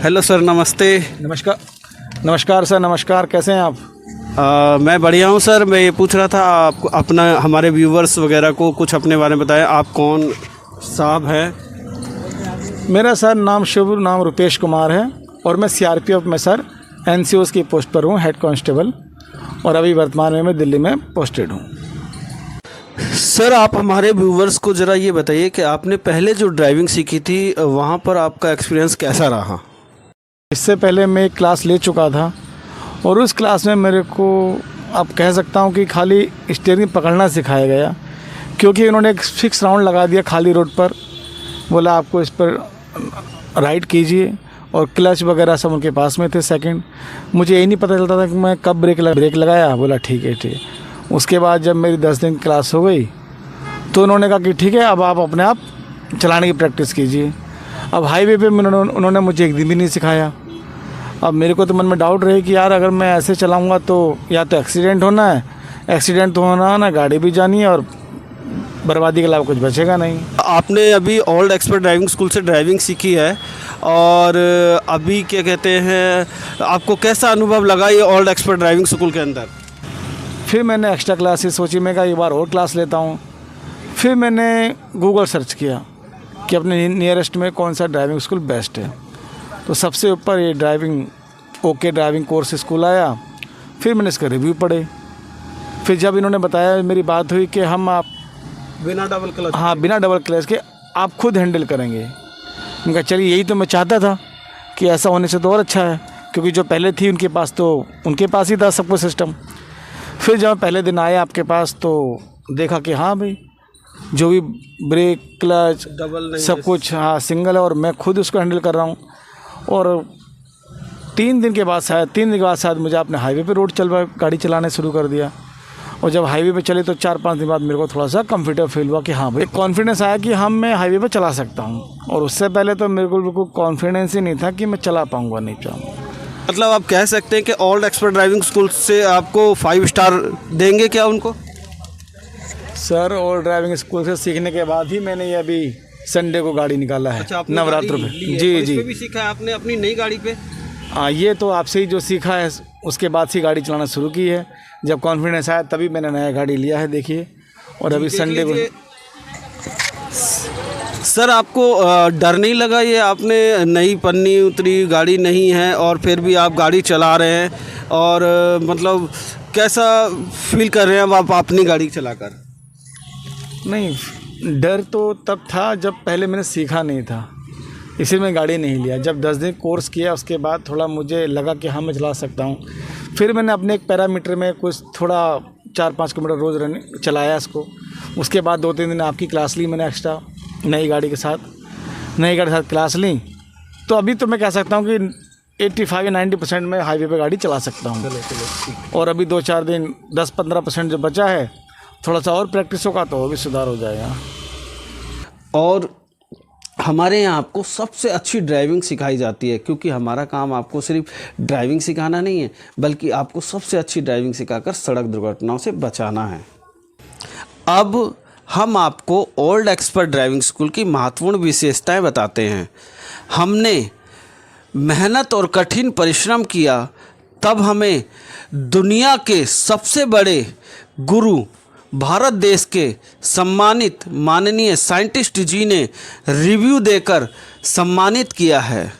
Hello sir, नमस्ते। नमस्कार। नमस्कार सर, नमस्कार। कैसे हैं आप? मैं बढ़िया हूँ सर। मैं ये पूछ रहा था आपको, अपना हमारे व्यूवर्स वगैरह को कुछ अपने बारे में बताएं। आप कौन साहब हैं? मेरा सर नाम शुभ नाम रुपेश कुमार है और मैं सीआरपीएफ में सर एनसीओस की पोस्ट पर हूँ, हेड कांस्टेबल, और अभी वर्तमान में मैं दिल्ली में पोस्टेड हूँ। सर, आप हमारे व्यूवर्स को ज़रा ये बताइए कि आपने पहले जो ड्राइविंग सीखी थी वहाँ पर आपका एक्सपीरियंस कैसा रहा? इससे पहले मैं एक क्लास ले चुका था और उस क्लास में मेरे को आप कह सकता हूँ कि खाली स्टीयरिंग पकड़ना सिखाया गया, क्योंकि उन्होंने एक फिक्स राउंड लगा दिया खाली रोड पर। बोला आपको इस पर राइड कीजिए और क्लच वगैरह सब उनके पास में थे। सेकंड, मुझे यही नहीं पता चलता था कि मैं कब ब्रेक लगाया। बोला ठीक है। उसके बाद जब मेरी 10 दिन क्लास हो गई तो उन्होंने कहा कि ठीक है, अब आप अपने आप चलाने की प्रैक्टिस कीजिए। अब हाईवे पे उन्होंने मुझे एक दिन भी नहीं सिखाया। अब मेरे को तो मन में डाउट रहे कि यार अगर मैं ऐसे चलाऊँगा तो या तो एक्सीडेंट होना है, एक्सीडेंट तो होना ना, गाड़ी भी जानी है और बर्बादी के अलावा कुछ बचेगा नहीं। आपने अभी ओल्ड एक्सपर्ट ड्राइविंग स्कूल से ड्राइविंग सीखी है और अभी क्या कहते हैं, आपको कैसा अनुभव लगा ये ओल्ड एक्सपर्ट ड्राइविंग स्कूल के अंदर? फिर मैंने एक्स्ट्रा क्लासेस सोची, मैं कहा एक बार और क्लास लेता हूँ। फिर मैंने गूगल सर्च किया कि अपने नियरेस्ट में कौन सा ड्राइविंग स्कूल बेस्ट है, तो सबसे ऊपर ये ड्राइविंग कोर्स स्कूल आया। फिर मैंने इसका रिव्यू पढ़े। फिर जब इन्होंने बताया, मेरी बात हुई कि हम आप बिना डबल क्लच, बिना डबल क्लच के आप खुद हैंडल करेंगे। उनका चलिए, यही तो मैं चाहता था कि ऐसा होने से तो और अच्छा है, क्योंकि जो पहले थी उनके पास ही था सब कुछ सिस्टम। फिर जब पहले दिन आए आपके पास तो देखा कि हाँ भाई, जो भी ब्रेक क्लच डबल सब कुछ सिंगल है और मैं खुद उसको हैंडल कर रहा हूँ। और 3 दिन के बाद शायद मुझे अपने हाईवे पे गाड़ी चलाने शुरू कर दिया। और जब हाईवे पे चले तो 4-5 दिन बाद मेरे को थोड़ा सा कंफर्टेबल फील हुआ कि हाँ भाई, कॉन्फिडेंस आया कि मैं हाईवे पे चला सकता हूँ। और उससे पहले तो मेरे को बिल्कुल कॉन्फिडेंस ही नहीं था कि मैं चला पाऊँगा नहीं पाऊँगा। मतलब आप कह सकते हैं कि ओल्ड एक्सपर्ट ड्राइविंग स्कूल से आपको 5 स्टार देंगे क्या उनको? सर, ओल्ड ड्राइविंग स्कूल से सीखने के बाद ही मैंने ये अभी संडे को गाड़ी निकाला है। अच्छा, नवरात्र पे। जी। भी सीखा है आपने अपनी नई गाड़ी पे? हाँ, ये तो आपसे ही जो सीखा है उसके बाद से गाड़ी चलाना शुरू की है। जब कॉन्फिडेंस आया तभी मैंने नया गाड़ी लिया है, देखिए। और अभी संडे को। सर, आपको डर नहीं लगा? ये आपने नई पन्नी उतरी, गाड़ी नहीं है और फिर भी आप गाड़ी चला रहे हैं, और मतलब कैसा फील कर रहे हैं आप अपनी गाड़ी चलाकर? नहीं, डर तो तब था जब पहले मैंने सीखा नहीं था, इसीलिए मैं गाड़ी नहीं लिया। जब 10 दिन कोर्स किया उसके बाद थोड़ा मुझे लगा कि हाँ मैं चला सकता हूँ। फिर मैंने अपने एक पैरामीटर में कुछ थोड़ा 4-5 किलोमीटर रोज़ रनिंग चलाया इसको। उसके बाद 2-3 दिन आपकी क्लास ली मैंने एक्स्ट्रा नई गाड़ी के साथ क्लास ली। तो अभी तो मैं कह सकता हूँ कि 85 या 90% में हाईवे पे गाड़ी चला सकता हूँ। चलो। और अभी 2-4 दिन 10-15% जो बचा है, थोड़ा सा और प्रैक्टिस होगा तो वो भी सुधार हो जाएगा। और हमारे यहाँ आपको सबसे अच्छी ड्राइविंग सिखाई जाती है, क्योंकि हमारा काम आपको सिर्फ ड्राइविंग सिखाना नहीं है, बल्कि आपको सबसे अच्छी ड्राइविंग सिखाकर सड़क दुर्घटनाओं से बचाना है। अब हम आपको ओल्ड एक्सपर्ट ड्राइविंग स्कूल की महत्वपूर्ण विशेषताएं बताते हैं। हमने मेहनत और कठिन परिश्रम किया, तब हमें दुनिया के सबसे बड़े गुरु, भारत देश के सम्मानित माननीय साइंटिस्ट जी ने रिव्यू देकर सम्मानित किया है।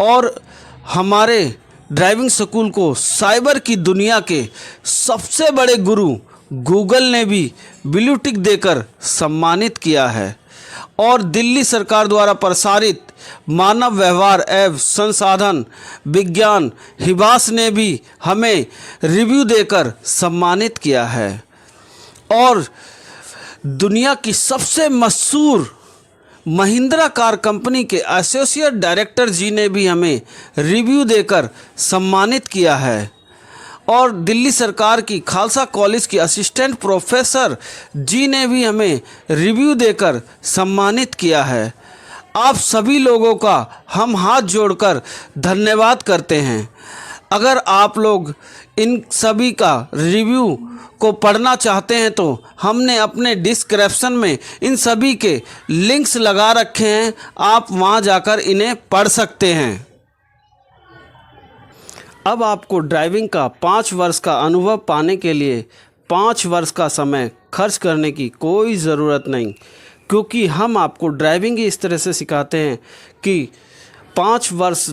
और हमारे ड्राइविंग स्कूल को साइबर की दुनिया के सबसे बड़े गुरु गूगल ने भी ब्लू टिक देकर सम्मानित किया है। और दिल्ली सरकार द्वारा प्रसारित मानव व्यवहार एवं संसाधन विज्ञान हिबास ने भी हमें रिव्यू देकर सम्मानित किया है। और दुनिया की सबसे मशहूर महिंद्रा कार कंपनी के एसोसिएट डायरेक्टर जी ने भी हमें रिव्यू देकर सम्मानित किया है। और दिल्ली सरकार की खालसा कॉलेज की असिस्टेंट प्रोफेसर जी ने भी हमें रिव्यू देकर सम्मानित किया है। आप सभी लोगों का हम हाथ जोड़कर धन्यवाद करते हैं। अगर आप लोग इन सभी का रिव्यू को पढ़ना चाहते हैं तो हमने अपने डिस्क्रिप्शन में इन सभी के लिंक्स लगा रखे हैं, आप वहां जाकर इन्हें पढ़ सकते हैं। अब आपको ड्राइविंग का 5 वर्ष का अनुभव पाने के लिए 5 वर्ष का समय खर्च करने की कोई ज़रूरत नहीं, क्योंकि हम आपको ड्राइविंग ही इस तरह से सिखाते हैं कि 5 वर्ष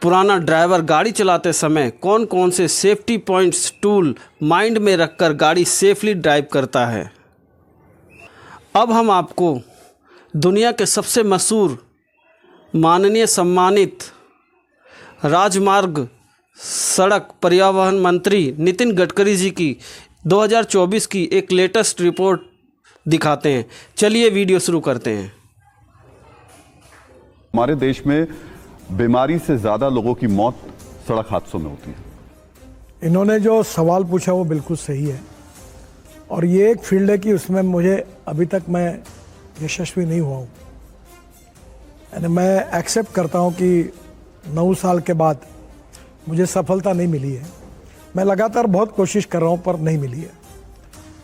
पुराना ड्राइवर गाड़ी चलाते समय कौन कौन से सेफ्टी पॉइंट्स टूल माइंड में रखकर गाड़ी सेफली ड्राइव करता है। अब हम आपको दुनिया के सबसे मशहूर माननीय सम्मानित राजमार्ग सड़क परिवहन मंत्री नितिन गडकरी जी की 2024 की एक लेटेस्ट रिपोर्ट दिखाते हैं। चलिए वीडियो शुरू करते हैं। हमारे देश में बीमारी से ज़्यादा लोगों की मौत सड़क हादसों में होती है। इन्होंने जो सवाल पूछा वो बिल्कुल सही है और ये एक फील्ड है कि उसमें मुझे अभी तक मैं यशस्वी नहीं हुआ हूँ। यानी मैं एक्सेप्ट करता हूँ कि 9 साल के बाद मुझे सफलता नहीं मिली है। मैं लगातार बहुत कोशिश कर रहा हूँ पर नहीं मिली है।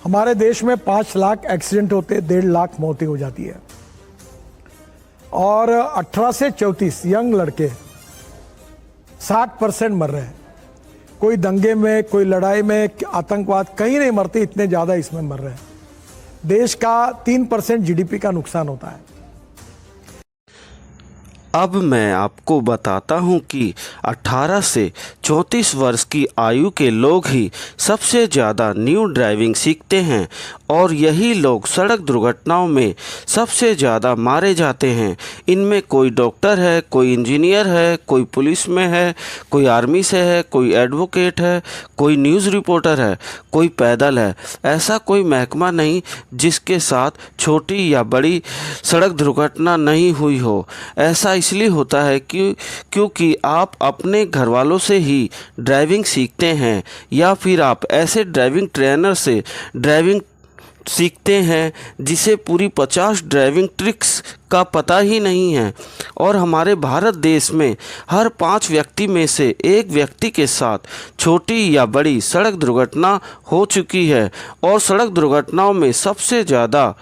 हमारे देश में 5 लाख एक्सीडेंट होते, 1.5 लाख मौतें हो जाती है और 18 से 34 यंग लड़के 60% मर रहे हैं। कोई दंगे में, कोई लड़ाई में, आतंकवाद कहीं नहीं मरते, इतने ज़्यादा इसमें मर रहे हैं। देश का 3% जीडीपी का नुकसान होता है। अब मैं आपको बताता हूं कि 18 से 34 वर्ष की आयु के लोग ही सबसे ज़्यादा न्यू ड्राइविंग सीखते हैं और यही लोग सड़क दुर्घटनाओं में सबसे ज़्यादा मारे जाते हैं। इनमें कोई डॉक्टर है, कोई इंजीनियर है, कोई पुलिस में है, कोई आर्मी से है, कोई एडवोकेट है, कोई न्यूज़ रिपोर्टर है, कोई पैदल है। ऐसा कोई महकमा नहीं जिसके साथ छोटी या बड़ी सड़क दुर्घटना नहीं हुई हो। ऐसा इसलिए होता है क्योंकि आप अपने घर वालों से ही ड्राइविंग सीखते हैं या फिर आप ऐसे ड्राइविंग ट्रेनर से ड्राइविंग सीखते हैं जिसे पूरी 50 ड्राइविंग ट्रिक्स का पता ही नहीं है। और हमारे भारत देश में हर 5 व्यक्ति में से 1 व्यक्ति के साथ छोटी या बड़ी सड़क दुर्घटना हो चुकी है और सड़क दुर्घटनाओं में सबसे ज़्यादा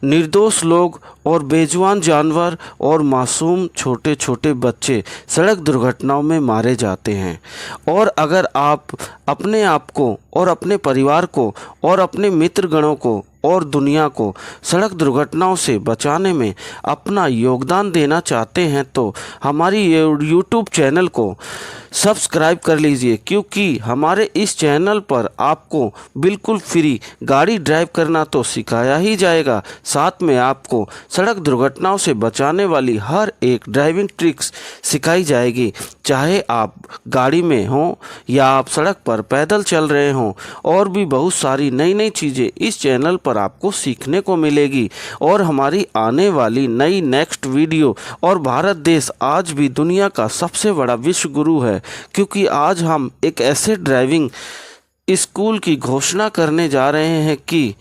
निर्दोष लोग और बेजुबान जानवर और मासूम छोटे छोटे बच्चे सड़क दुर्घटनाओं में मारे जाते हैं। और अगर आप अपने आप को और अपने परिवार को और अपने मित्रगणों को और दुनिया को सड़क दुर्घटनाओं से बचाने में अपना योगदान देना चाहते हैं तो हमारी यूट्यूब चैनल को सब्सक्राइब कर लीजिए, क्योंकि हमारे इस चैनल पर आपको बिल्कुल फ्री गाड़ी ड्राइव करना तो सिखाया ही जाएगा, साथ में आपको सड़क दुर्घटनाओं से बचाने वाली हर एक ड्राइविंग ट्रिक्स सिखाई जाएगी। चाहे आप गाड़ी में हों या आप सड़क पर पैदल चल रहे हों, और भी बहुत सारी नई नई चीज़ें इस चैनल पर आपको सीखने को मिलेगी। और हमारी आने वाली नई नेक्स्ट वीडियो, और भारत देश आज भी दुनिया का सबसे बड़ा विश्व गुरु है, क्योंकि आज हम एक ऐसे ड्राइविंग स्कूल की घोषणा करने जा रहे हैं कि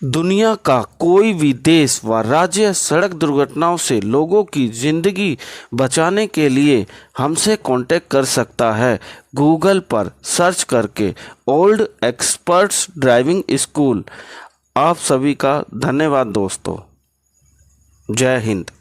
दुनिया का कोई भी देश व राज्य सड़क दुर्घटनाओं से लोगों की ज़िंदगी बचाने के लिए हमसे कांटेक्ट कर सकता है। गूगल पर सर्च करके ओल्ड एक्सपर्ट्स ड्राइविंग स्कूल। आप सभी का धन्यवाद दोस्तों। जय हिंद।